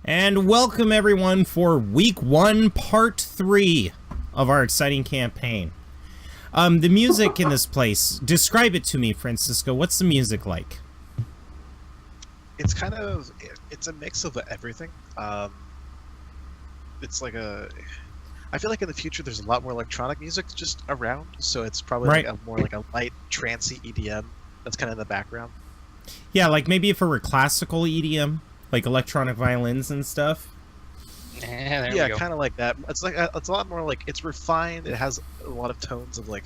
And welcome everyone for week 1, part 3 of our exciting campaign. The music in this place, describe it to me, Francisco. What's the music like? It's it's a mix of everything. It's like I feel like in the future there's a lot more electronic music just around, so it's probably right. like more like a light trancey EDM that's kind of in the background. Yeah, like maybe if it were classical EDM, like electronic violins and stuff. Yeah, kind of like that. It's like it's a lot more like it's refined. It has a lot of tones of like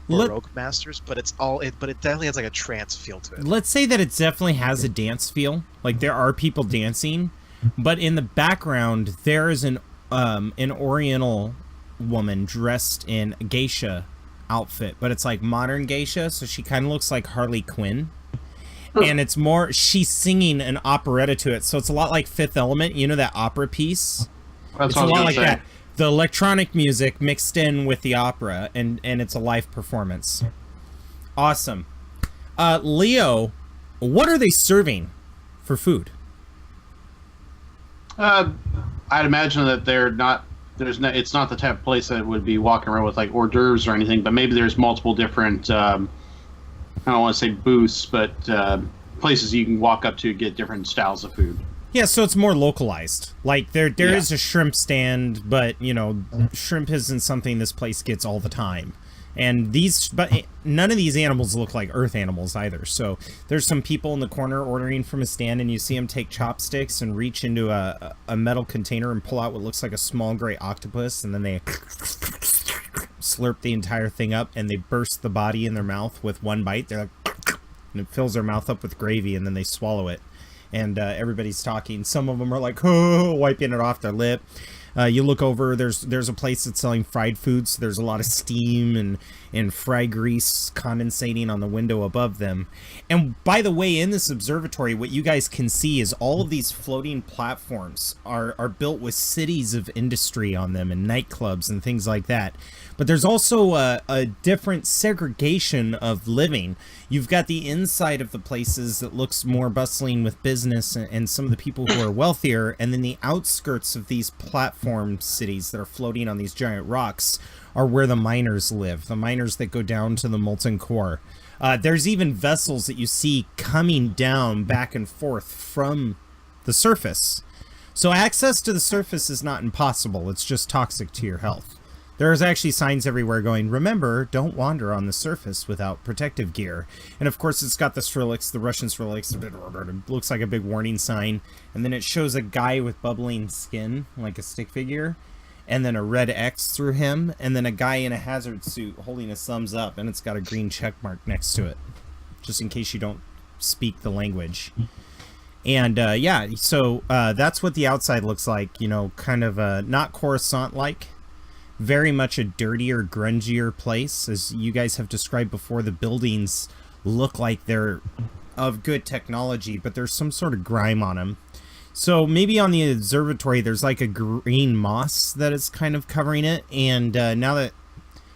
Baroque masters, but it definitely has like a trance feel to it. Let's say that it definitely has a dance feel. Like there are people dancing, but in the background there is an Oriental woman dressed in a geisha outfit, but it's like modern geisha, so she kind of looks like Harley Quinn. And it's more, she's singing an operetta to it, so it's a lot like Fifth Element, you know, that opera piece? It's a lot like that. The electronic music mixed in with the opera, and it's a live performance. Awesome. Leo, what are they serving for food? I'd imagine that it's not the type of place that would be walking around with like hors d'oeuvres or anything, but maybe there's multiple different I don't want to say booths, but places you can walk up to get different styles of food. Yeah, so it's more localized. Like there is a shrimp stand, but you know, shrimp isn't something this place gets all the time. And none of these animals look like Earth animals either. So there's some people in the corner ordering from a stand, and you see them take chopsticks and reach into a metal container and pull out what looks like a small gray octopus, and then they slurp the entire thing up, and they burst the body in their mouth with one bite. They're like, and it fills their mouth up with gravy, and then they swallow it. And everybody's talking. Some of them are like, oh, wiping it off their lip. You look over, there's a place that's selling fried foods. So there's a lot of steam and fry grease condensating on the window above them. And by the way, in this observatory, what you guys can see is all of these floating platforms are built with cities of industry on them and nightclubs and things like that. But there's also a different segregation of living. You've got the inside of the places that looks more bustling with business and some of the people who are wealthier, and then the outskirts of these platform cities that are floating on these giant rocks are where the miners live, the miners that go down to the molten core. There's even vessels that you see coming down back and forth from the surface. So access to the surface is not impossible, it's just toxic to your health. There's actually signs everywhere going, remember, don't wander on the surface without protective gear. And of course it's got the Skrillex, the Russian Skrillex, it looks like a big warning sign. And then it shows a guy with bubbling skin, like a stick figure, and then a red X through him, and then a guy in a hazard suit holding his thumbs up, and it's got a green check mark next to it, just in case you don't speak the language. And yeah, so that's what the outside looks like, you know, kind of not Coruscant-like. Very much a dirtier, grungier place. As you guys have described before, the buildings look like they're of good technology, but there's some sort of grime on them. So maybe on the observatory there's like a green moss that is kind of covering it, and now that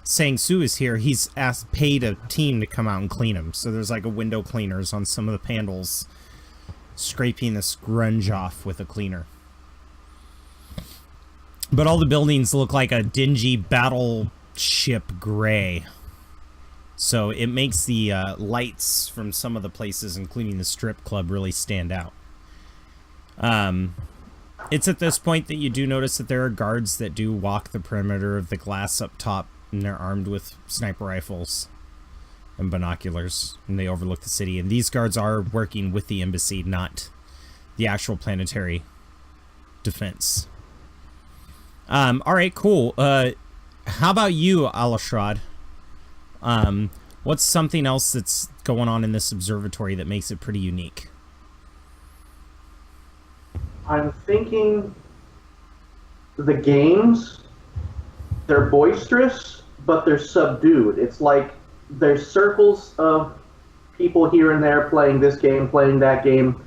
Tsang is here, he's paid a team to come out and clean them. So there's like a window cleaners on some of the panels, scraping this grunge off with a cleaner. But all the buildings look like a dingy battleship gray. So it makes the lights from some of the places, including the strip club, really stand out. It's at this point that you do notice that there are guards that do walk the perimeter of the glass up top, and they're armed with sniper rifles and binoculars, and they overlook the city. And these guards are working with the embassy, not the actual planetary defense. All right, cool. How about you, Alashrad? What's something else that's going on in this observatory that makes it pretty unique? I'm thinking the games, they're boisterous, but they're subdued. It's like there's circles of people here and there playing this game, playing that game,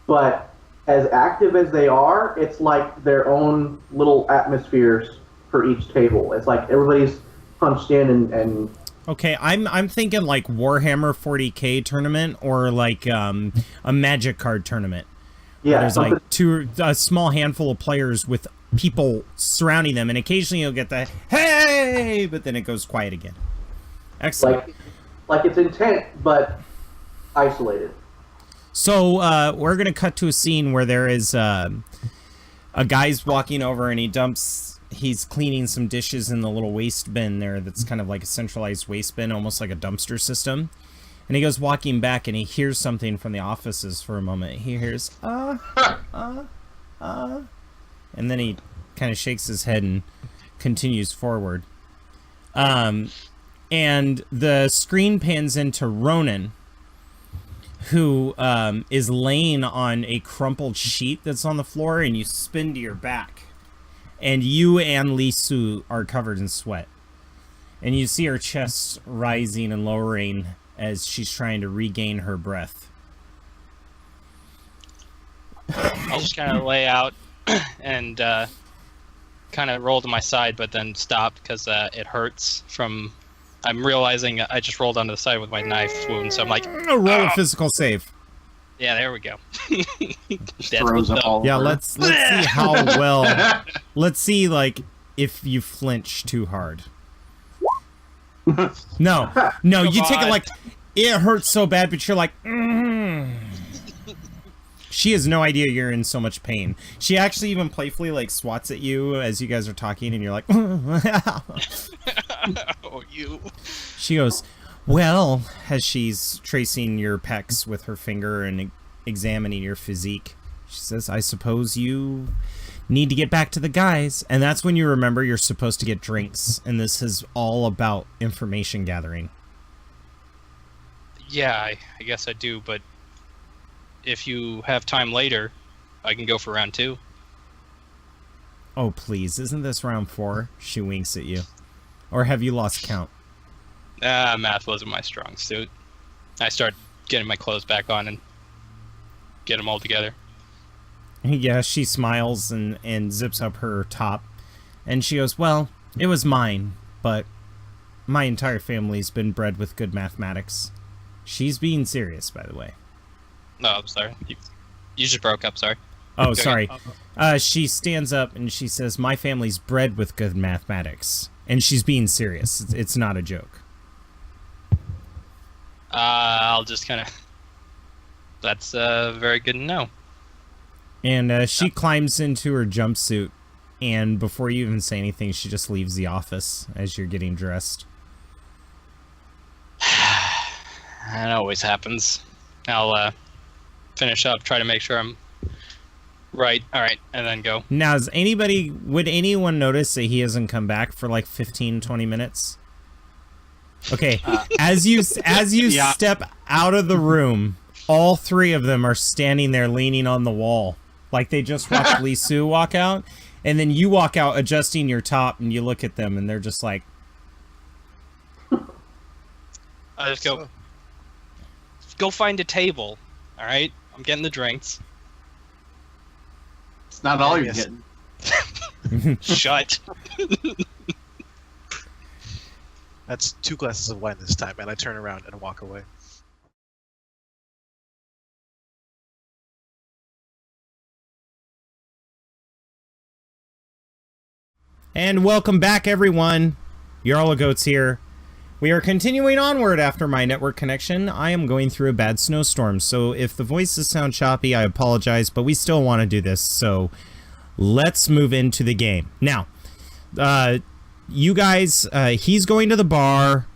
but as active as they are, it's like their own little atmospheres for each table. It's like everybody's punched in and Okay, I'm thinking like Warhammer 40K tournament or like a Magic card tournament, Yeah, there's like a small handful of players with people surrounding them, and occasionally you'll get the hey, but then it goes quiet again. Excellent. Like it's intent, but isolated. So we're gonna cut to a scene where there is a guy's walking over and he's cleaning some dishes in the little waste bin there that's kind of like a centralized waste bin, almost like a dumpster system. And he goes walking back and he hears something from the offices for a moment. He hears, and then he kind of shakes his head and continues forward. And the screen pans into Ronan, who is laying on a crumpled sheet that's on the floor, and you spin to your back. And you and Lee Su are covered in sweat. And you see her chest rising and lowering as she's trying to regain her breath. I'll just kind of lay out and kind of roll to my side, but then stop because it hurts from... I'm realizing I just rolled onto the side with my knife wound, so I'm like... Roll a physical save. Yeah, there we go. Throws up all yeah, over. let's see how well... Let's see, like, if you flinch too hard. No, you take it like, it hurts so bad, but you're like, She has no idea you're in so much pain. She actually even playfully, like, swats at you as you guys are talking, and you're like, Oh, you. She goes, well, as she's tracing your pecs with her finger and examining your physique, she says, I suppose you need to get back to the guys. And that's when you remember you're supposed to get drinks, and this is all about information gathering. Yeah, I guess I do, but if you have time later, I can go for round 2. Oh, please, isn't this round 4? She winks at you. Or have you lost count? Math wasn't my strong suit. I start getting my clothes back on and get them all together. Yeah, she smiles and zips up her top. And she goes, well, it was mine, but my entire family's been bred with good mathematics. She's being serious, by the way. No, I'm sorry. You just broke up, sorry. Oh, sorry. She stands up and she says, my family's bred with good mathematics. And she's being serious. It's not a joke. I'll just kind of... That's very good to know. And she climbs into her jumpsuit, and before you even say anything, she just leaves the office as you're getting dressed. That always happens. I'll finish up, try to make sure I'm right. All right, and then go. Now, would anyone notice that he hasn't come back for like 15, 20 minutes? Okay, as you Yeah. step out of the room, all 3 of them are standing there leaning on the wall. Like they just watched Lee Su walk out, and then you walk out adjusting your top, and you look at them, and they're just like... I just go find a table, all right? I'm getting the drinks. It's not all you're getting. Shut. That's 2 glasses of wine this time, and I turn around and walk away. And welcome back, everyone. Jarl Goats here. We are continuing onward after my network connection. I am going through a bad snowstorm, so if the voices sound choppy, I apologize, but we still want to do this, so let's move into the game. Now, you guys, he's going to the bar,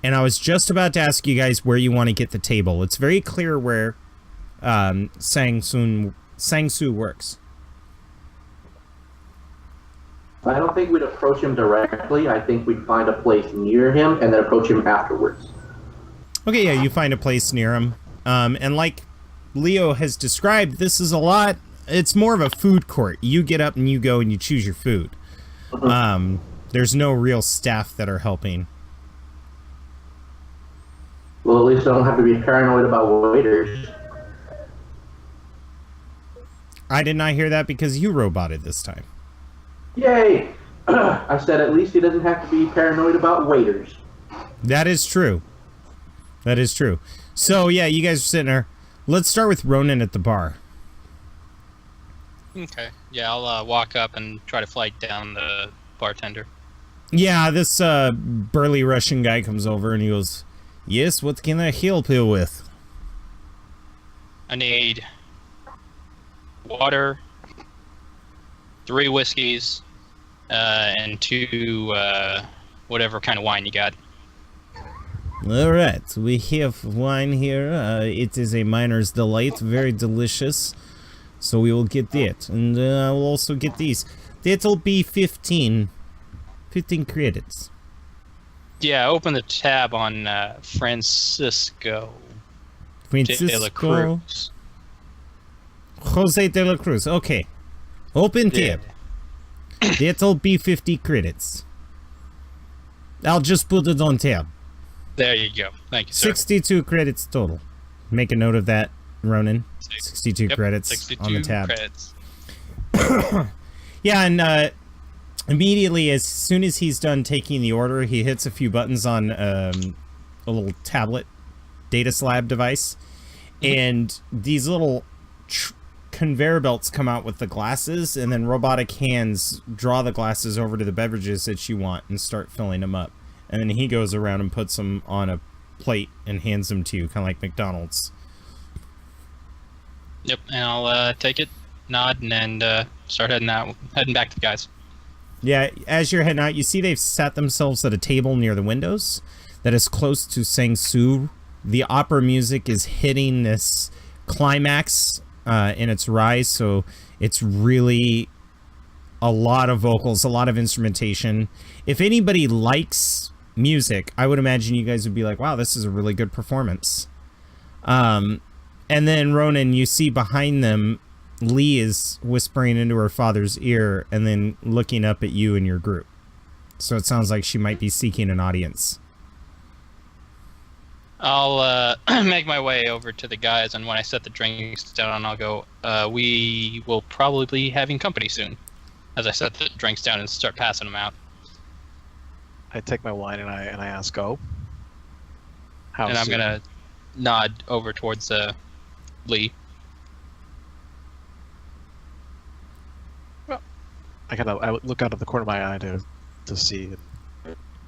and I was just about to ask you guys where you want to get the table. It's very clear where Tsang Su works. I don't think we'd approach him directly. I think we'd find a place near him and then approach him afterwards. Okay, yeah, you find a place near him. And like Leo has described, this is it's more of a food court. You get up and you go and you choose your food. There's no real staff that are helping. Well, at least I don't have to be paranoid about waiters. I did not hear that because you roboted this time. Yay! I said at least he doesn't have to be paranoid about waiters. That is true. That is true. So, yeah, you guys are sitting there. Let's start with Ronan at the bar. Okay. Yeah, I'll walk up and try to flag down the bartender. Yeah, this burly Russian guy comes over and he goes, "Yes, what can I help you with?" I need water, 3 whiskeys, and 2 whatever kind of wine you got. All right, we have wine here. It is a miner's delight, very delicious. So we will get that, and I will also get these. That'll be 15 credits. Yeah, open the tab on Francisco de la Cruz. Jose de la Cruz. Okay, open tab. That'll be 50 credits. I'll just put it on tab. There you go. Thank you, sir. 62 credits total. Make a note of that, Ronan. 62 credits 62 on the tab. Credits. Yeah, and immediately, as soon as he's done taking the order, he hits a few buttons on a little tablet data slab device, and these little conveyor belts come out with the glasses, and then robotic hands draw the glasses over to the beverages that you want and start filling them up. And then he goes around and puts them on a plate and hands them to you, kind of like McDonald's. Yep, and I'll take it, nod, and start heading back to the guys. Yeah, as you're heading out, you see they've sat themselves at a table near the windows that is close to Tsang. The opera music is hitting this climax in its rise, so it's really a lot of vocals, a lot of instrumentation. If anybody likes music, I would imagine you guys would be like, wow, this is a really good performance. And then, Ronan, you see behind them, Lee is whispering into her father's ear and then looking up at you and your group. So it sounds like she might be seeking an audience. I'll make my way over to the guys, and when I set the drinks down, I'll go, we will probably be having company soon. As I set the drinks down and start passing them out. I take my wine and I ask, "Oh, how and I'm soon?" gonna nod over towards Lee. Well, I look out of the corner of my eye to see,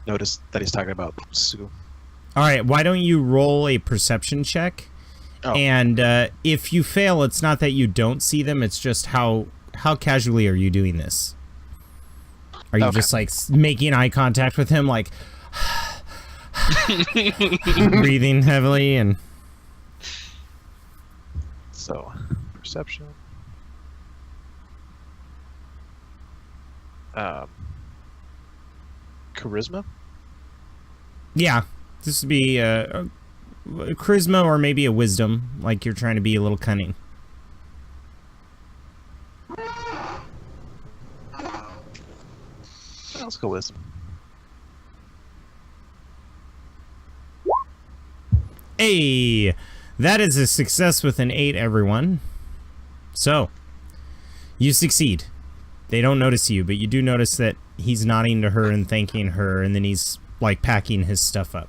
notice that he's talking about Sue. All right, why don't you roll a perception check? Oh. And if you fail, it's not that you don't see them; it's just how casually are you doing this? Are you just like making eye contact with him, like breathing heavily and? So, perception. Charisma? Yeah, this would be a charisma or maybe a wisdom, like you're trying to be a little cunning. Let's go wisdom. Hey, that is a success with an 8, everyone. So, you succeed. They don't notice you, but you do notice that he's nodding to her and thanking her, and then he's, like, packing his stuff up.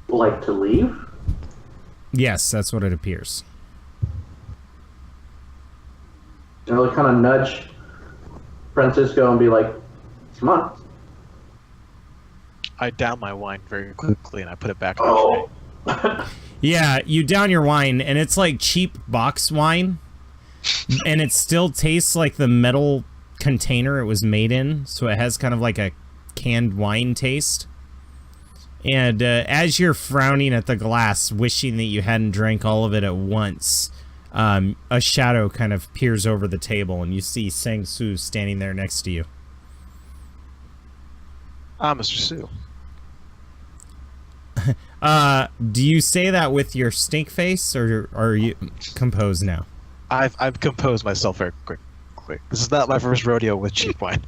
Like to leave? Yes, that's what it appears. And I'll kind of nudge Francisco and be like, "Come on." I down my wine very quickly and I put it back in the tray. Yeah, you down your wine, and it's like cheap boxed wine, and it still tastes like the metal container it was made in, so it has kind of like a canned wine taste. And as you're frowning at the glass, wishing that you hadn't drank all of it at once, a shadow kind of peers over the table, and you see Tsang standing there next to you. Mr. Sue. Do you say that with your stink face, or are you composed now? I've composed myself very quick. This is not my first rodeo with cheap wine.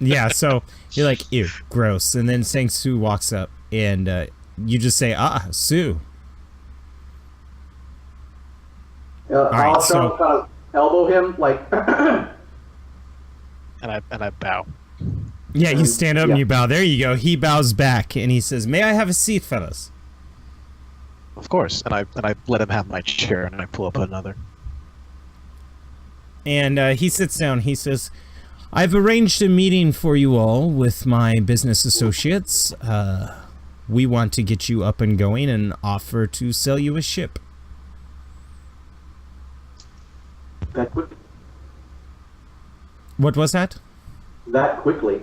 Yeah, so you're like, ew, gross. And then Tsang walks up, and you just say, Sue. I'll kind of elbow him, like, and I bow. Yeah, you stand up and you bow. There you go. He bows back, and he says, "May I have a seat, fellas?" Of course, and I let him have my chair, and I pull up another. And he sits down. He says, I've arranged a meeting for you all with my business associates. We want to get you up and going and offer to sell you a ship. That quick? What was that? That quickly?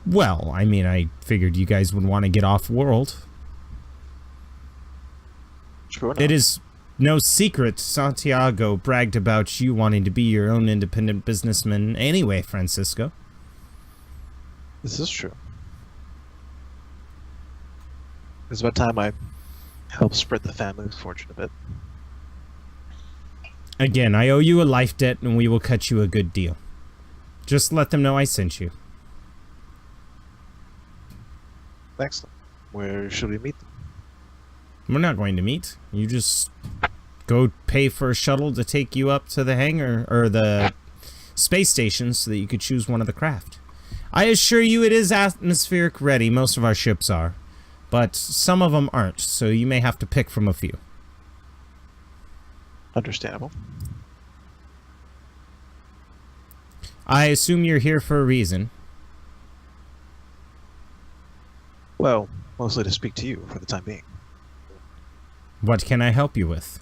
Well, I mean, I figured you guys would want to get off-world. Sure enough. It is no secret Santiago bragged about you wanting to be your own independent businessman anyway, Francisco. This is true. It's about time I help spread the family's fortune a bit. Again, I owe you a life debt, and we will cut you a good deal. Just let them know I sent you. Excellent. Where should we meet them? We're not going to meet. You just go pay for a shuttle to take you up to the hangar, or the space station, so that you could choose one of the craft. I assure you it is atmospheric ready. Most of our ships are. But some of them aren't, so you may have to pick from a few. Understandable. I assume you're here for a reason. Well, mostly to speak to you for the time being. What can I help you with?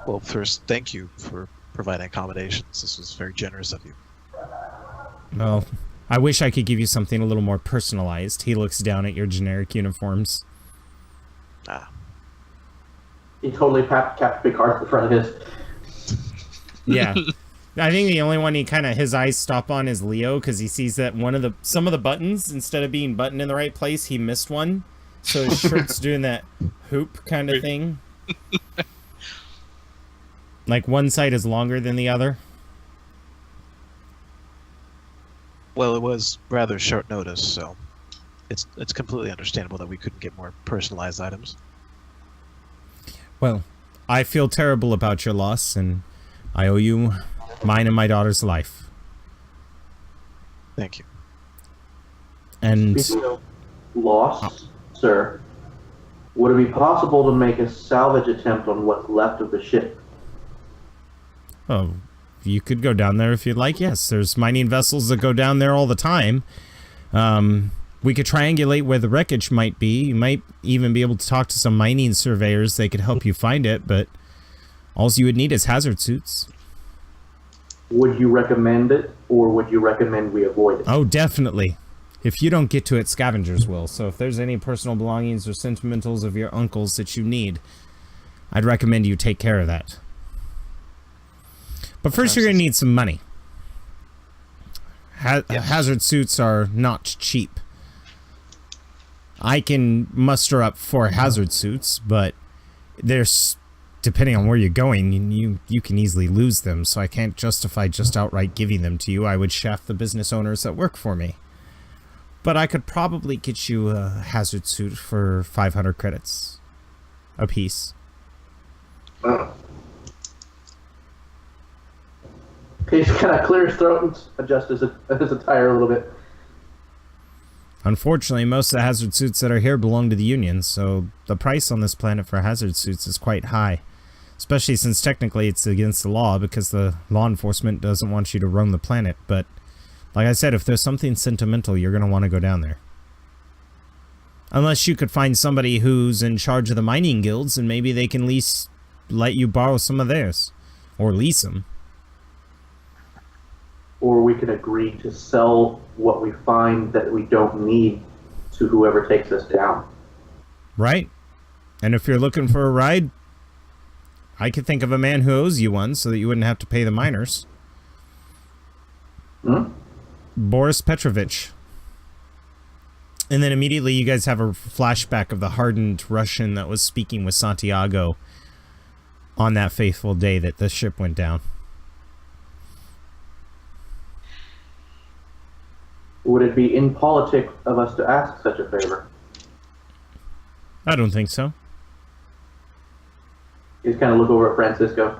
Well, first, thank you for providing accommodations. This was very generous of you. Well, I wish I could give you something a little more personalized. He looks down at your generic uniforms. Ah. He totally capped a big heart at the front of his. Yeah. I think the only one his eyes stop on is Leo, because he sees that some of the buttons, instead of being buttoned in the right place, he missed one. So his shirt's doing that hoop kind of thing. Like one side is longer than the other. Well, it was rather short notice, so it's completely understandable that we couldn't get more personalized items. Well, I feel terrible about your loss, and I owe you mine and my daughter's life. Thank you. And Speaking of loss, sir, would it be possible to make a salvage attempt on what's left of the ship? oh, you could go down there if you'd like. Yes, there's mining vessels that go down there all the time. We could triangulate where the wreckage might be. You might even be able to talk to some mining surveyors. They could help you find it, but all you would need is hazard suits. Would you recommend it, or would you recommend we avoid it? Oh, definitely. If you don't get to it, scavengers will. So if there's any personal belongings or sentimentals of your uncle's that you need, I'd recommend you take care of that. But first, you're going to need some money. Hazard suits are not cheap. I can muster up 4 hazard suits, but there's, depending on where you're going, you can easily lose them, so I can't justify just outright giving them to you. I would shaft the business owners that work for me. But I could probably get you a hazard suit for 500 credits a piece. He's kind of clear his throat and adjust his attire a little bit. Unfortunately, most of the hazard suits that are here belong to the Union, so the price on this planet for hazard suits is quite high. Especially since technically it's against the law, because the law enforcement doesn't want you to roam the planet. But, like I said, if there's something sentimental, you're going to want to go down there. Unless you could find somebody who's in charge of the mining guilds, and maybe they can let you borrow some of theirs. Or lease them. Or we could agree to sell what we find that we don't need to whoever takes us down. Right. And if you're looking for a ride, I could think of a man who owes you one so that you wouldn't have to pay the miners. Boris Petrovich. And then immediately you guys have a flashback of the hardened Russian that was speaking with Santiago on that fateful day that the ship went down. Would it be impolitic of us to ask such a favor? I don't think so. He's kind of look over at Francisco.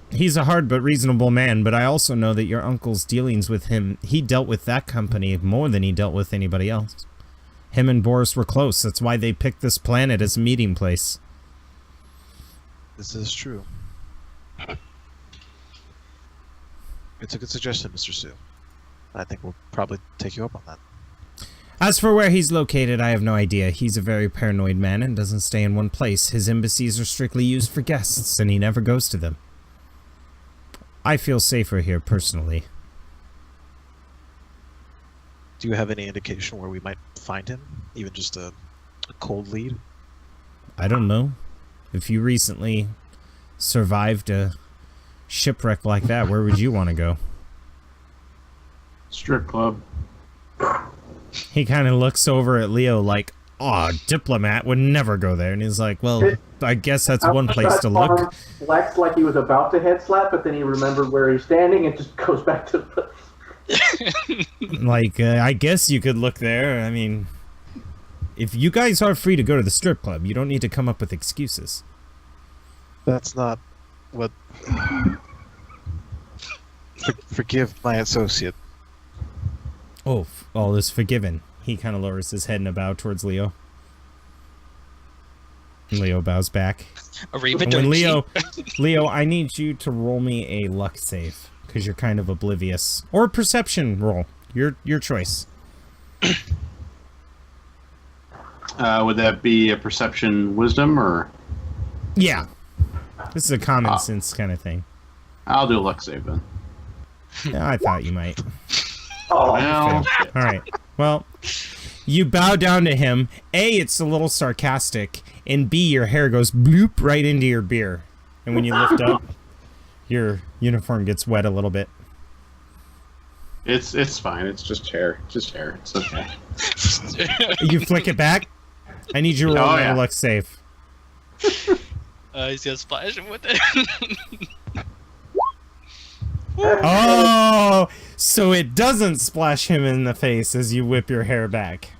He's a hard but reasonable man, but I also know that your uncle's dealings with him, he dealt with that company more than he dealt with anybody else. Him and Boris were close. That's why they picked this planet as a meeting place. This is true. It's a good suggestion, Mr. Sue. I think we'll probably take you up on that. As for where he's located, I have no idea. He's a very paranoid man and doesn't stay in one place. His embassies are strictly used for guests, and he never goes to them. I feel safer here, personally. Do you have any indication where we might find him? Even just a cold lead? I don't know. If you recently survived a shipwreck like that, where would you want to go? Strip club. He kind of looks over at Leo like, "Aw, diplomat would never go there." And he's like, "Well, I guess that's one place to look." Flex like he was about to head slap, but then he remembered where he's standing and just goes back to Like, I guess you could look there. I mean, if you guys are free to go to the strip club, you don't need to come up with excuses. That's not what... Forgive my associate. Oh, all is forgiven. He kind of lowers his head in a bow towards Leo. Leo bows back. When Leo, I need you to roll me a luck save, because you're kind of oblivious. Or a perception roll. Your choice. Would that be a perception wisdom, or...? Yeah. This is a common sense kind of thing. I'll do a luck save, then. Yeah, I thought you might. Oh, well. Alright. Well, you bow down to him. A, it's a little sarcastic. And B, your hair goes bloop right into your beer. And when you lift up, your uniform gets wet a little bit. It's fine. It's just hair. Just hair. It's okay. You flick it back? I need you to roll a luck save. He's gonna splash him with it. Oh, so it doesn't splash him in the face as you whip your hair back.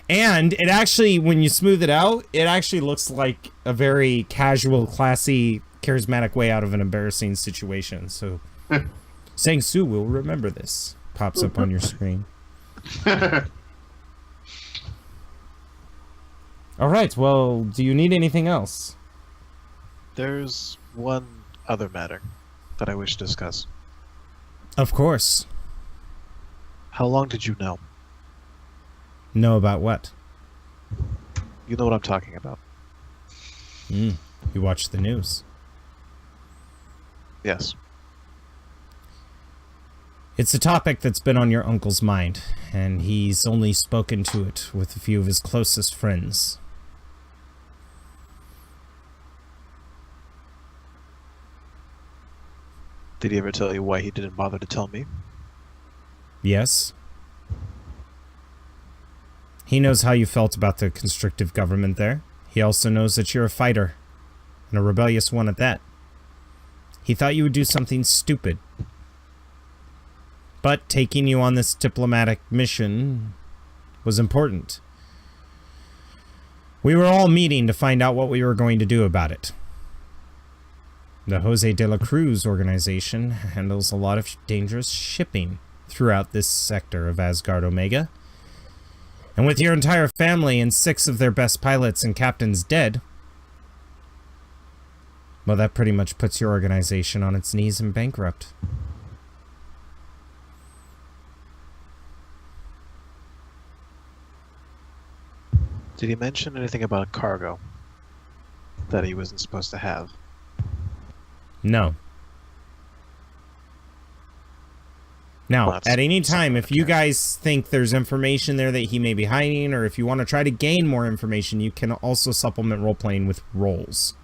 And it actually, when you smooth it out, it actually looks like a very casual, classy, charismatic way out of an embarrassing situation. So, Tsang Su will remember this. Pops up on your screen. All right, well, do you need anything else? There's one other matter that I wish to discuss. Of course. How long did you know? Know about what? You know what I'm talking about. You watch the news. Yes. It's a topic that's been on your uncle's mind, and he's only spoken to it with a few of his closest friends. Did he ever tell you why he didn't bother to tell me? Yes. He knows how you felt about the constrictive government there. He also knows that you're a fighter, and a rebellious one at that. He thought you would do something stupid. But taking you on this diplomatic mission was important. We were all meeting to find out what we were going to do about it. The Jose de la Cruz organization handles a lot of dangerous shipping throughout this sector of Asgard Omega. And with your entire family and 6 of their best pilots and captains dead, well, that pretty much puts your organization on its knees and bankrupt. Did he mention anything about cargo that he wasn't supposed to have? No. Now, Well, at any time, if you okay. guys think there's information there that he may be hiding, or if you want to try to gain more information, you can also supplement role-playing with rolls.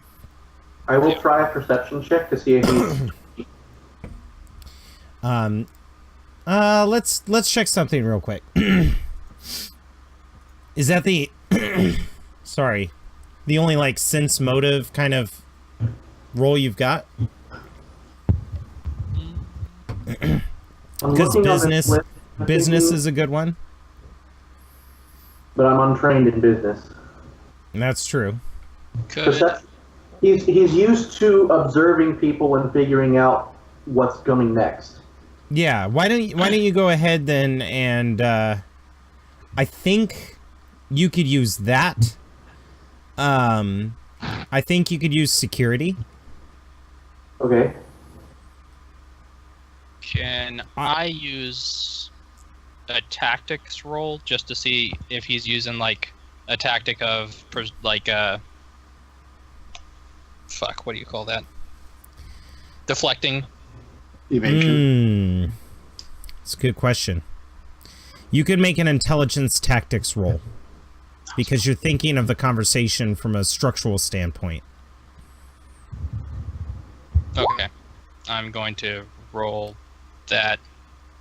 I will try a perception check to see if he's... Let's check something real quick. Is that the... sorry. The only, like, sense motive kind of roll you've got? Because business is a good one. But I'm untrained in business. That's true. He's used to observing people and figuring out what's coming next. Yeah, why don't you go ahead then and I think you could use that. I think you could use security. Okay. Can I use a tactics roll just to see if he's using like a tactic of like fuck, what do you call that? Deflecting. Evasion. It's a good question. You could make an intelligence tactics roll because you're thinking of the conversation from a structural standpoint. Okay. I'm going to roll that.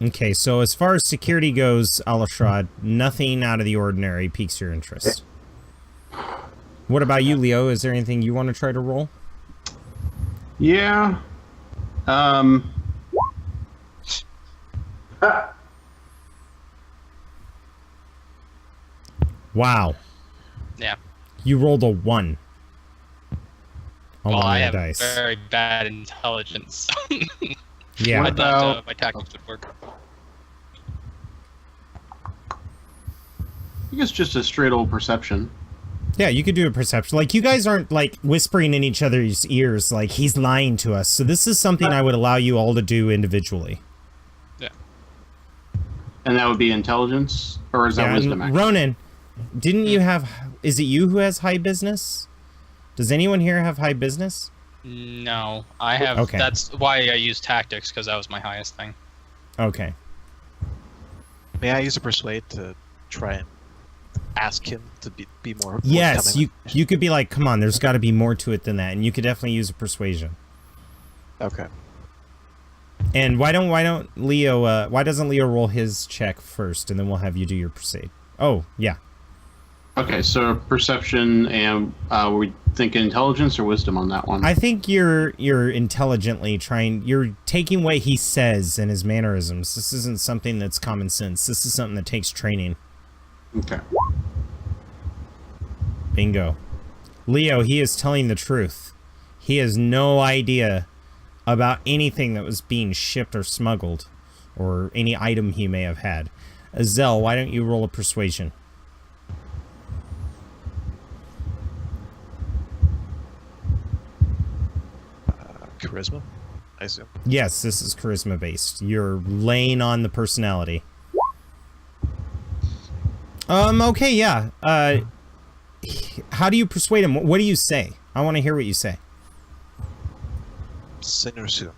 Okay, so as far as security goes, Alashrad, nothing out of the ordinary piques your interest. What about you, Leo? Is there anything you want to try to roll? Yeah. Yeah. Wow. You rolled a 1. Well, I have dice. very bad intelligence. Yeah. I thought my tactics would work. I guess just a straight old perception. Yeah, you could do a perception. Like, you guys aren't, like, whispering in each other's ears, like, he's lying to us. So this is something I would allow you all to do individually. Yeah. And that would be intelligence? Or is that wisdom, actually? Ronan, didn't you have... Is it you who has high business? Does anyone here have high business? No, I have... Okay. That's why I use tactics, because that was my highest thing. Okay. May I use a persuade to try and ask him to be more... Yes, you could be like, come on, there's got to be more to it than that, and you could definitely use a persuasion. Okay. And why don't Leo? Why doesn't Leo roll his check first, and then we'll have you do your persuade? Oh, yeah. Okay, so perception, and were we thinking intelligence or wisdom on that one? I think you're intelligently trying. You're taking what he says and his mannerisms. This isn't something that's common sense. This is something that takes training. Okay. Bingo. Leo, he is telling the truth. He has no idea about anything that was being shipped or smuggled, or any item he may have had. Azel, why don't you roll a persuasion? Charisma, I assume. Yes, this is charisma based. You're laying on the personality. Okay, yeah. How do you persuade him? What do you say? I want to hear what you say. Senor Su,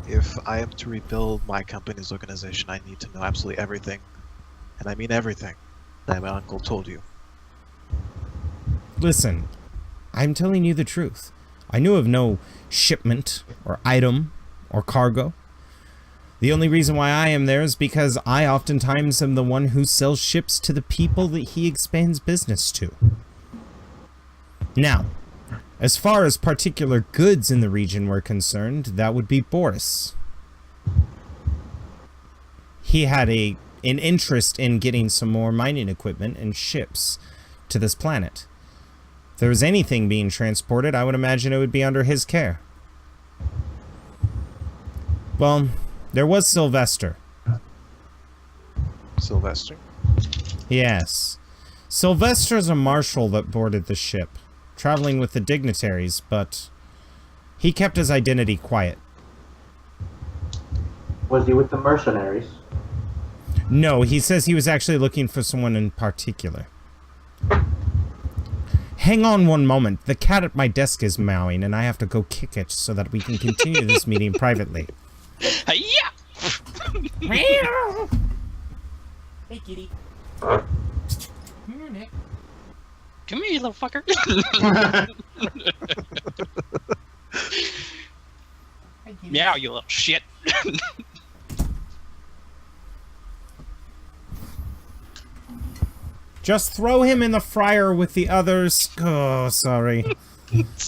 if I am to rebuild my company's organization, I need to know absolutely everything, and I mean everything, that my uncle told you. Listen, I'm telling you the truth. I knew of no shipment or item or cargo. The only reason why I am there is because I oftentimes am the one who sells ships to the people that he expands business to. Now, as far as particular goods in the region were concerned, that would be Boris. He had an interest in getting some more mining equipment and ships to this planet. If there was anything being transported, I would imagine it would be under his care. Well, there was Sylvester. Sylvester? Yes. Sylvester's a marshal that boarded the ship, traveling with the dignitaries, but he kept his identity quiet. Was he with the mercenaries? No, he says he was actually looking for someone in particular. Hang on one moment. The cat at my desk is meowing, and I have to go kick it so that we can continue this meeting privately. Yeah. Meow. Hey, kitty. Come here, Nick. Come here, you little fucker. Meow, you little shit. Just throw him in the fryer with the others. Oh, sorry.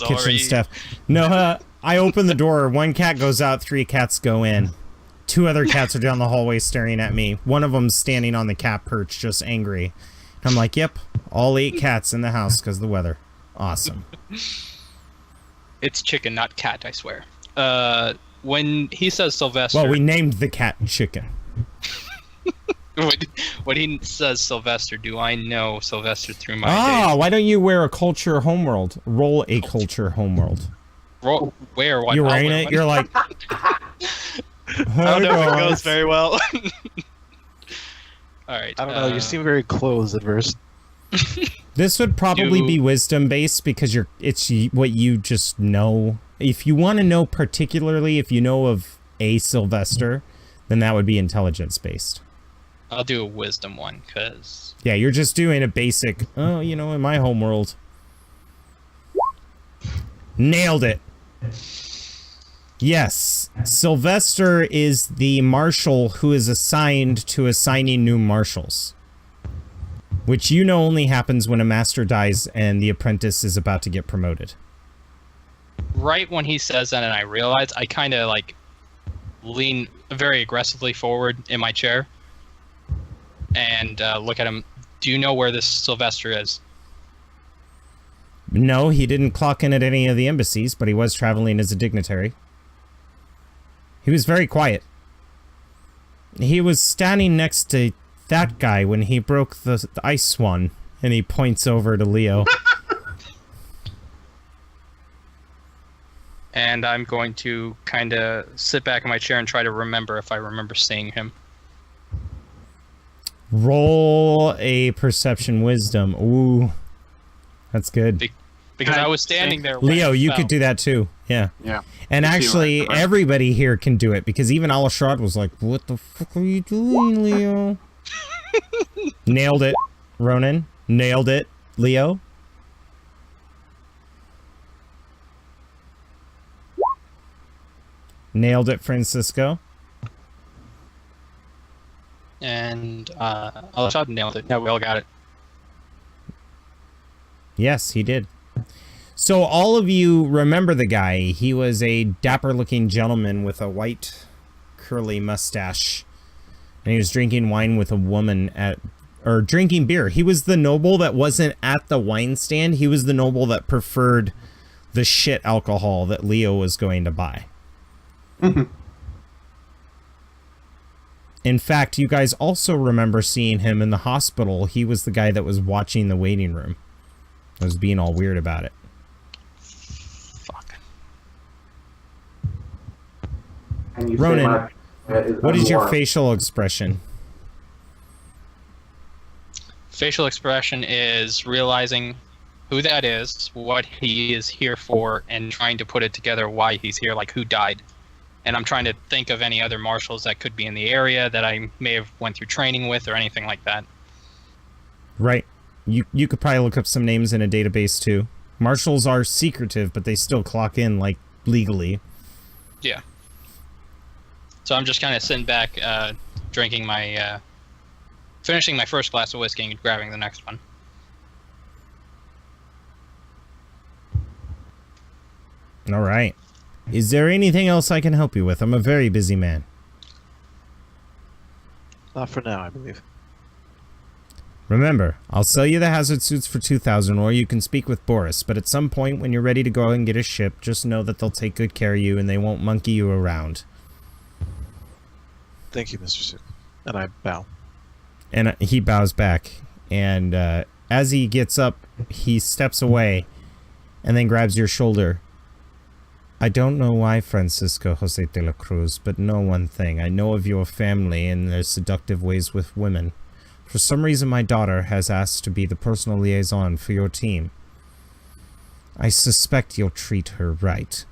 Kitchen staff. No, I open the door. One cat goes out. 3 cats go in. 2 other cats are down the hallway staring at me. One of them's standing on the cat perch, just angry. I'm like, yep, all 8 cats in the house because of the weather. Awesome. It's chicken, not cat, I swear. When he says Sylvester... Well, we named the cat Chicken. when he says Sylvester, do I know Sylvester through my days? Why don't you wear a culture homeworld? Roll a culture homeworld. Roll where? What? You're wearing it. You're like. I don't know if it goes very well. All right. I don't know. You seem very closed at first. This would probably be wisdom based because it's what you just know. If you want to know particularly, if you know of a Sylvester, then that would be intelligence based. I'll do a wisdom one because. Yeah, you're just doing a basic. Oh, in my homeworld. Nailed it. Yes, Sylvester is the marshal who is assigned to assigning new marshals. Which only happens when a master dies and the apprentice is about to get promoted. Right when he says that and I realize, I kind of lean very aggressively forward in my chair and look at him. Do you know where this Sylvester is? No, he didn't clock in at any of the embassies, but he was traveling as a dignitary. He was very quiet. He was standing next to that guy when he broke the ice swan, and he points over to Leo. And I'm going to kind of sit back in my chair and try to remember if I remember seeing him. Roll a perception wisdom. Ooh, that's good. Because I was standing there. Leo, you could do that too. Yeah. Yeah. And actually, everybody here can do it because even Alashrad was like, "What the fuck are you doing, Leo?" Nailed it, Ronan. Nailed it, Leo. Nailed it, Francisco. And Alashrad nailed it. Yeah, we all got it. Yes, he did. So all of you remember the guy. He was a dapper-looking gentleman with a white, curly mustache. And he was drinking wine with a woman or drinking beer. He was the noble that wasn't at the wine stand. He was the noble that preferred the shit alcohol that Leo was going to buy. In fact, you guys also remember seeing him in the hospital. He was the guy that was watching the waiting room. I was being all weird about it. Fuck. Ronan, what is your facial expression? Facial expression is realizing who that is, what he is here for, and trying to put it together why he's here, like who died. And I'm trying to think of any other marshals that could be in the area that I may have went through training with or anything like that. Right. You could probably look up some names in a database too. Marshals are secretive, but they still clock in like legally. Yeah. So I'm just kind of sitting back, drinking my, finishing my first glass of whiskey and grabbing the next one. All right. Is there anything else I can help you with? I'm a very busy man. Not for now, I believe. Remember, I'll sell you the hazard suits for 2,000, or you can speak with Boris, but at some point when you're ready to go and get a ship, just know that they'll take good care of you and they won't monkey you around. Thank you, Mr. Suk. And I bow. And he bows back, and as he gets up, he steps away and then grabs your shoulder. I don't know why, Francisco Jose de la Cruz, but know one thing. I know of your family and their seductive ways with women. For some reason, my daughter has asked to be the personal liaison for your team. I suspect you'll treat her right.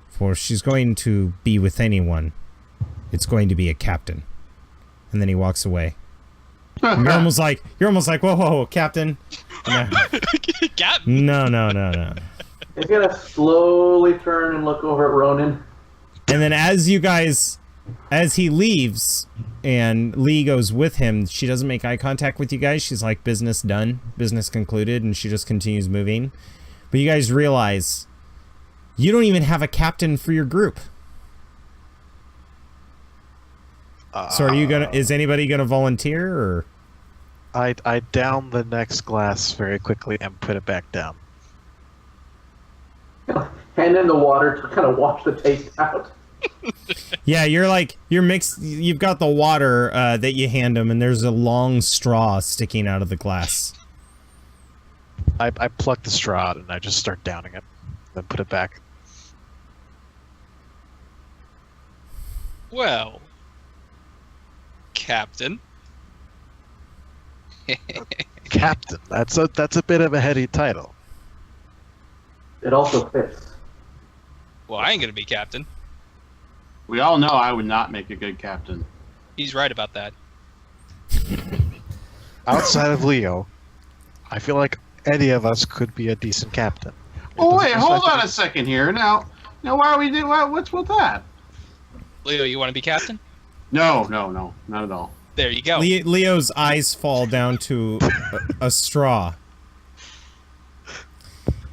For if she's going to be with anyone, it's going to be a captain. And then he walks away. You're almost like, whoa, whoa, Captain. No. Captain? No. He's gonna slowly turn and look over at Ronan. And then as he leaves, and Lee goes with him, she doesn't make eye contact with you guys. She's like, business done, business concluded, and she just continues moving. But you guys realize, you don't even have a captain for your group. So is anybody gonna volunteer, or? I down the next glass very quickly and put it back down. Hand in the water to kind of wash the taste out. Yeah, you're mixed. You've got the water that you hand him, and there's a long straw sticking out of the glass. I pluck the straw out and I just start downing it, then put it back. Well, Captain. Captain. That's a bit of a heady title. It also fits. Well, I ain't gonna be captain. We all know I would not make a good captain. He's right about that. Outside of Leo, I feel like any of us could be a decent captain. Oh wait, hold on a second here. Now, why are we doing? What's with that? Leo, you want to be captain? No, not at all. There you go. Leo's eyes fall down to a straw.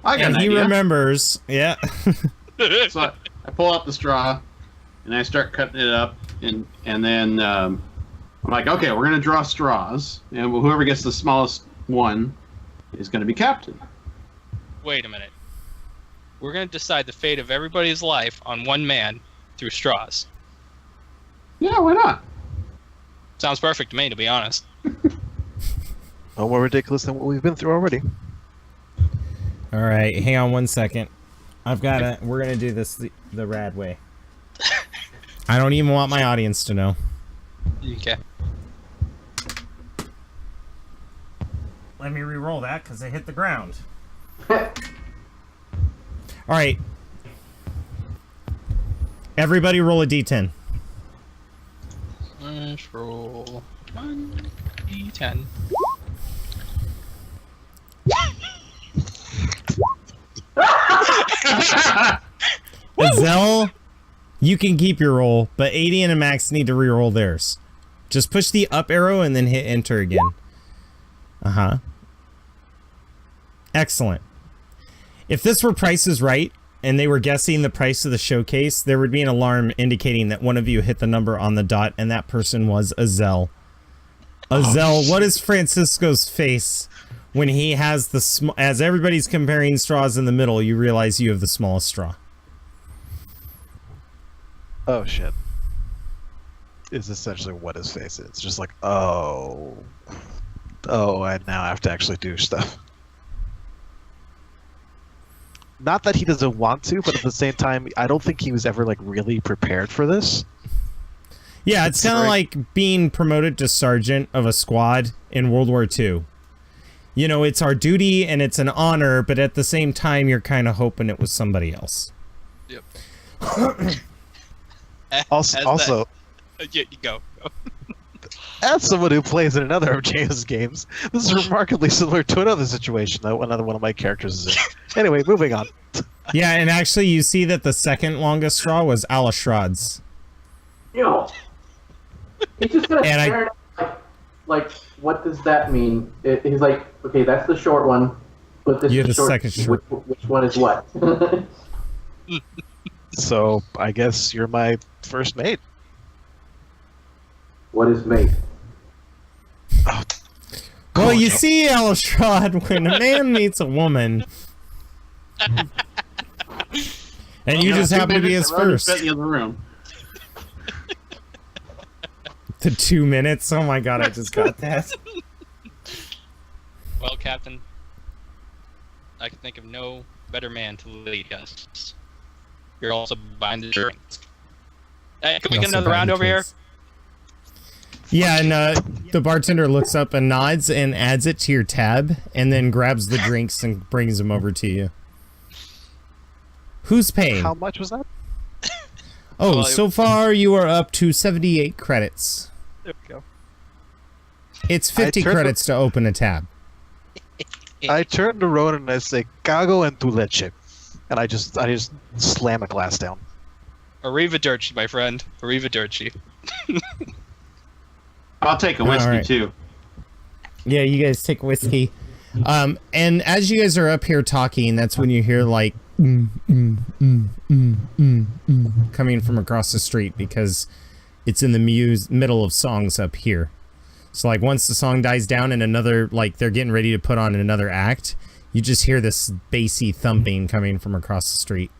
I got and an he idea. remembers. Yeah. So I pull out the straw, and I start cutting it up, and then I'm like, okay, we're gonna draw straws, and whoever gets the smallest one is gonna be captain. Wait a minute. We're gonna decide the fate of everybody's life on one man through straws. Yeah, why not? Sounds perfect to me, to be honest. No more ridiculous than what we've been through already. All right, hang on one second. We're gonna do this the rad way. I don't even want my audience to know. Okay. Let me re-roll that because I hit the ground. All right. Everybody roll a d10. Let's roll 1d10. Zell, you can keep your roll, but Adian and Max need to re-roll theirs. Just push the up arrow and then hit enter again. Uh-huh. Excellent. If this were Price is Right, and they were guessing the price of the showcase, there would be an alarm indicating that one of you hit the number on the dot, and that person was Azel. Azel, what is Francisco's face when he has the as everybody's comparing straws in the middle, you realize you have the smallest straw? Oh shit. Is essentially what his face is. It's just like, oh, I now have to actually do stuff. Not that he doesn't want to, but at the same time, I don't think he was ever like really prepared for this. Yeah, it's kind of like being promoted to sergeant of a squad in World War II. You know, it's our duty and it's an honor, but at the same time, you're kind of hoping it was somebody else. Yep. Also, yeah, you go. as someone who plays in another of James' games, this is remarkably similar to another situation that another one of my characters is in. Anyway, moving on. Yeah, and actually, you see that the second longest straw was Alishrad's. Yo, he's just gonna stare at like, what does that mean? He's like, okay, that's the short one, but this is the second short. Which one is what? So, I guess you're my first mate. What is mate? Oh, well, you see, Alishrad, when a man meets a woman, and you just happen to be his first. In the other room. The 2 minutes? Oh my god, I just got that. Well, Captain, I can think of no better man to lead us. You're also behind the drinks. Hey, can we get another round over here? Yeah, and the bartender looks up and nods and adds it to your tab, and then grabs the drinks and brings them over to you. Who's paying? How much was that? Oh, so far you are up to 78 credits. There we go. It's 50 credits to open a tab. I turn to Ronan and I say, "Cago en tu leche," and I just slam a glass down. Arrivederci, my friend. Arrivederci. I'll take a whiskey too. Yeah, you guys take whiskey. And as you guys are up here talking, that's when you hear like coming from across the street, because it's in the middle of songs up here. So like once the song dies down and another, like they're getting ready to put on another act, you just hear this bassy thumping coming from across the street.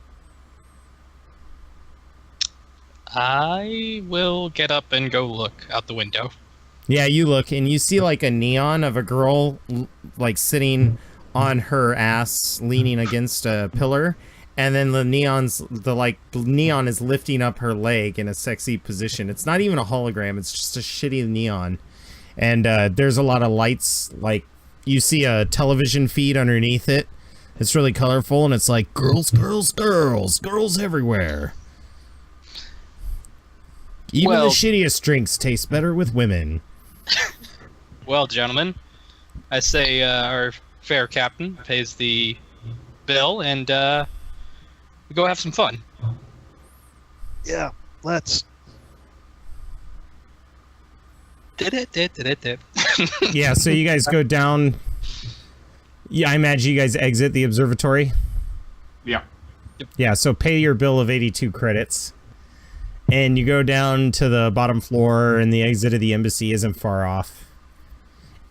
I will get up and go look out the window. Yeah, you look and you see like a neon of a girl like sitting on her ass leaning against a pillar, and then the neon is lifting up her leg in a sexy position. It's not even a hologram, it's just a shitty neon. And there's a lot of lights, like you see a television feed underneath it. It's really colorful and it's like girls, girls, girls, girls everywhere. Even the shittiest drinks taste better with women. Well, gentlemen, I say our fair captain pays the bill, and we go have some fun. Yeah, let's. Yeah, so you guys go down. Yeah, I imagine you guys exit the observatory. Yeah. Yeah, so pay your bill of 82 credits. And you go down to the bottom floor, and the exit of the embassy isn't far off.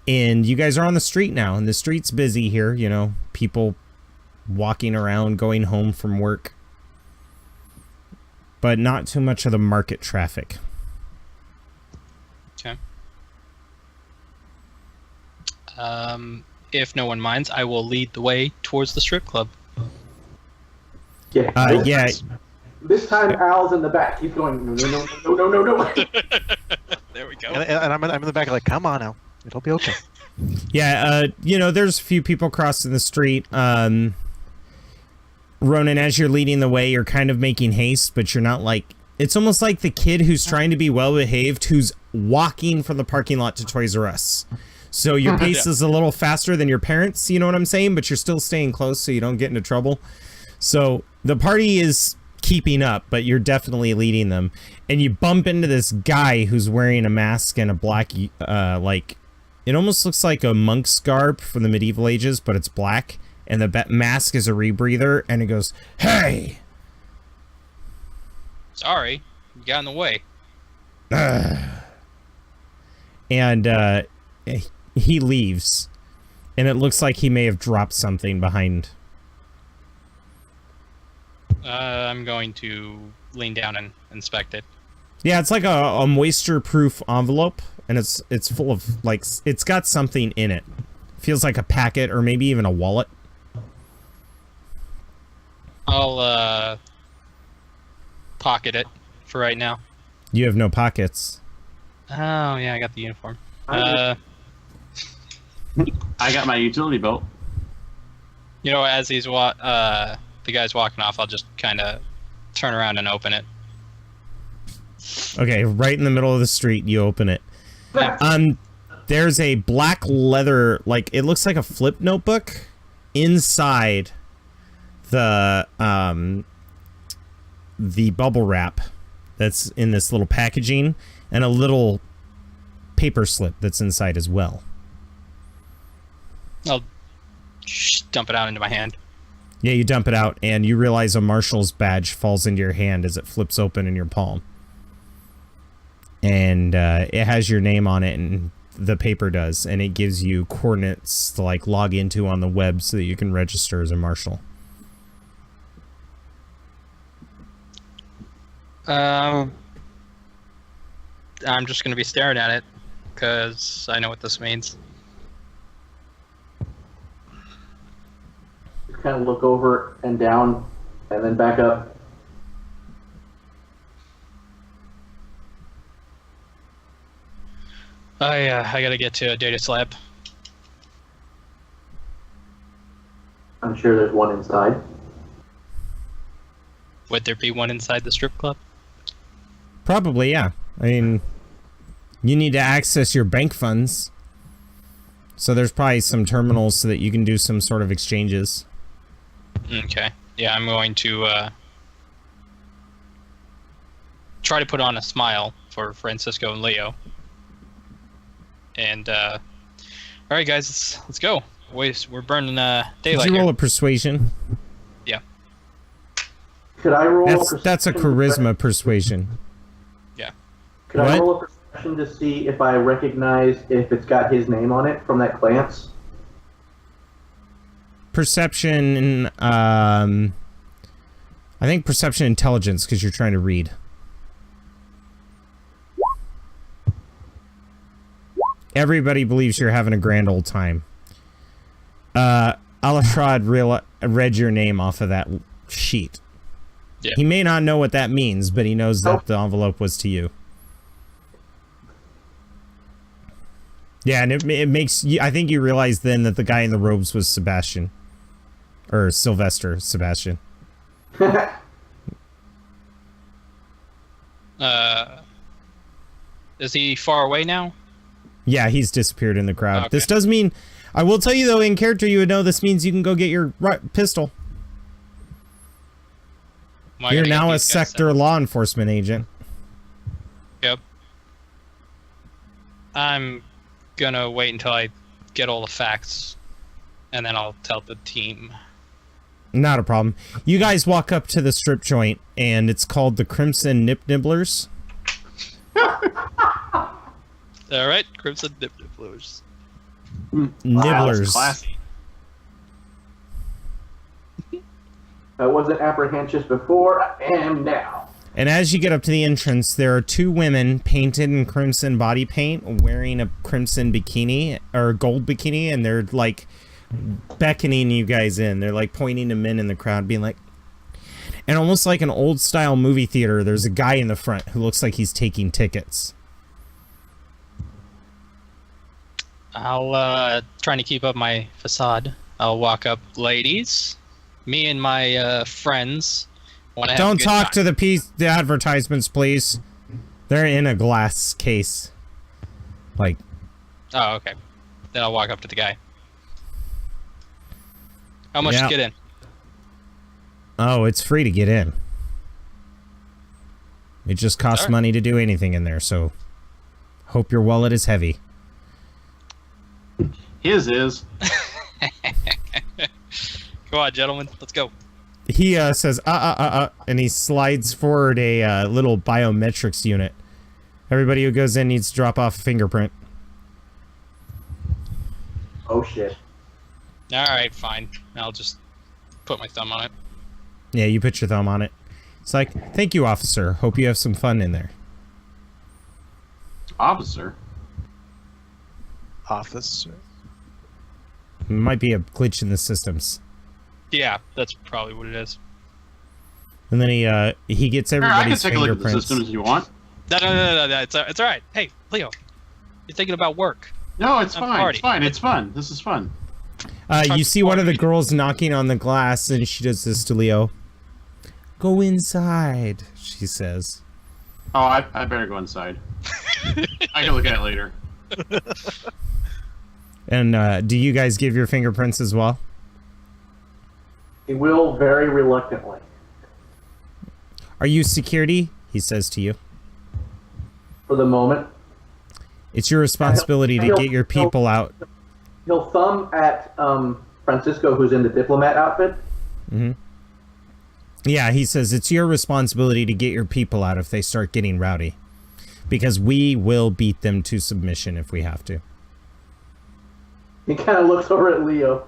And you guys are on the street now, and the street's busy here, you know, people walking around, going home from work. But not too much of the market traffic. Okay. If no one minds, I will lead the way towards the strip club. Yeah. Yeah. This time Al's in the back. He's going, no. There we go. And I'm in the back like, come on now. It'll be okay. Yeah, you know, there's a few people crossing the street. Ronan, as you're leading the way, you're kind of making haste, but you're not like... It's almost like the kid who's trying to be well-behaved, who's walking from the parking lot to Toys R Us. So your pace is a little faster than your parents, you know what I'm saying? But you're still staying close so you don't get into trouble. So the party is keeping up, but you're definitely leading them. And you bump into this guy who's wearing a mask and a black, like, it almost looks like a monk's garb from the medieval ages, but it's black. And the mask is a rebreather, and it goes, "Hey!" Sorry, you got in the way. And he leaves. And it looks like he may have dropped something behind. I'm going to lean down and inspect it. Yeah, it's like a moisture-proof envelope, and it's full of, like, it's got something in it. Feels like a packet, or maybe even a wallet. I'll pocket it for right now. You have no pockets. Oh yeah, I got the uniform. I got my utility belt. You know, as he's the guy's walking off, I'll just kind of turn around and open it. Okay, right in the middle of the street, you open it. There's a black leather, like, it looks like a flip notebook inside the bubble wrap that's in this little packaging, and a little paper slip that's inside as well. I'll dump it out into my hand. Yeah, you dump it out, and you realize a marshal's badge falls into your hand as it flips open in your palm. And it has your name on it, and the paper does, and it gives you coordinates to, like, log into on the web so that you can register as a marshal. I'm just going to be staring at it, because I know what this means. Kind of look over and down, and then back up. I gotta get to a data slab. I'm sure there's one inside. Would there be one inside the strip club? Probably, yeah. I mean, you need to access your bank funds. So there's probably some terminals so that you can do some sort of exchanges. Okay. Yeah, I'm going to try to put on a smile for Francisco and Leo. And all right, guys, let's go. We're burning daylight. Did you roll a persuasion? Yeah. Could I roll? That's a charisma persuasion. Yeah. Could I roll a perception to see if I recognize if it's got his name on it from that glance? Perception, I think perception intelligence, because you're trying to read. Everybody believes you're having a grand old time. Alatrod read your name off of that sheet. Yeah. He may not know what that means, but he knows that the envelope was to you. Yeah, and it makes you... I think you realize then that the guy in the robes was Sebastian. Or Sylvester Sebastian. Is he far away now? Yeah, he's disappeared in the crowd. Okay. This does mean... I will tell you, though, in character, you would know this means you can go get your pistol. You're now a sector law enforcement agent. Yep. I'm gonna wait until I get all the facts, and then I'll tell the team. Not a problem. You guys walk up to the strip joint, and it's called the Crimson Nip Nibblers. Alright, Crimson Nip Nibblers. Nibblers. Wow, I wasn't apprehensive before, I am now. And as you get up to the entrance, there are two women painted in crimson body paint wearing a crimson bikini, or gold bikini, and they're like beckoning you guys in. They're like pointing to men in the crowd, being like... And almost like an old style movie theater, there's a guy in the front who looks like he's taking tickets. I'll, trying to keep up my facade. I'll walk up, ladies. Me and my, friends want to have Don't talk to the advertisements, please. They're in a glass case. Like... Oh, okay. Then I'll walk up to the guy. How much to get in? Oh, it's free to get in. It just costs money to do anything in there, so... Hope your wallet is heavy. His is. Come on, gentlemen. Let's go. He says, and he slides forward a little biometrics unit. Everybody who goes in needs to drop off a fingerprint. Oh, shit. Alright, fine. I'll just put my thumb on it. Yeah, you put your thumb on it. It's like, thank you, officer. Hope you have some fun in there. Officer? Officer? Might be a glitch in the systems. Yeah, that's probably what it is. And then he gets everybody's fingerprints. I can take a look at the systems if you want. No. It's all right. Hey, Leo, you're thinking about work. No, it's fine. It's fine. It's fun. This is fun. You see one of the girls knocking on the glass, and she does this to Leo. Go inside, she says. Oh, I better go inside. I can look at it later. And do you guys give your fingerprints as well? He will, very reluctantly. Are you security? He says to you. For the moment. It's your responsibility to get your people out. He'll thumb at Francisco, who's in the diplomat outfit. Mm-hmm. Yeah, he says it's your responsibility to get your people out if they start getting rowdy. Because we will beat them to submission if we have to. He kind of looks over at Leo.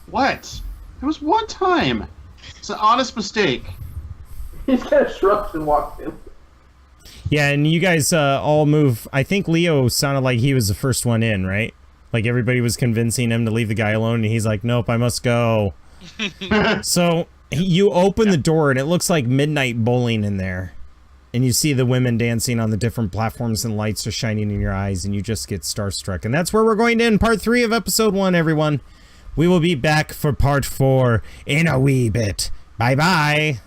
What? It was one time. It's an honest mistake. He kind of shrugs and walks in. Yeah, and you guys all move. I think Leo sounded like he was the first one in, right? Like everybody was convincing him to leave the guy alone, and he's like, nope, I must go. So you open the door, and it looks like midnight bowling in there. And you see the women dancing on the different platforms, and lights are shining in your eyes, and you just get starstruck. And that's where we're going to end part 3 of episode 1, everyone. We will be back for part 4 in a wee bit. Bye-bye.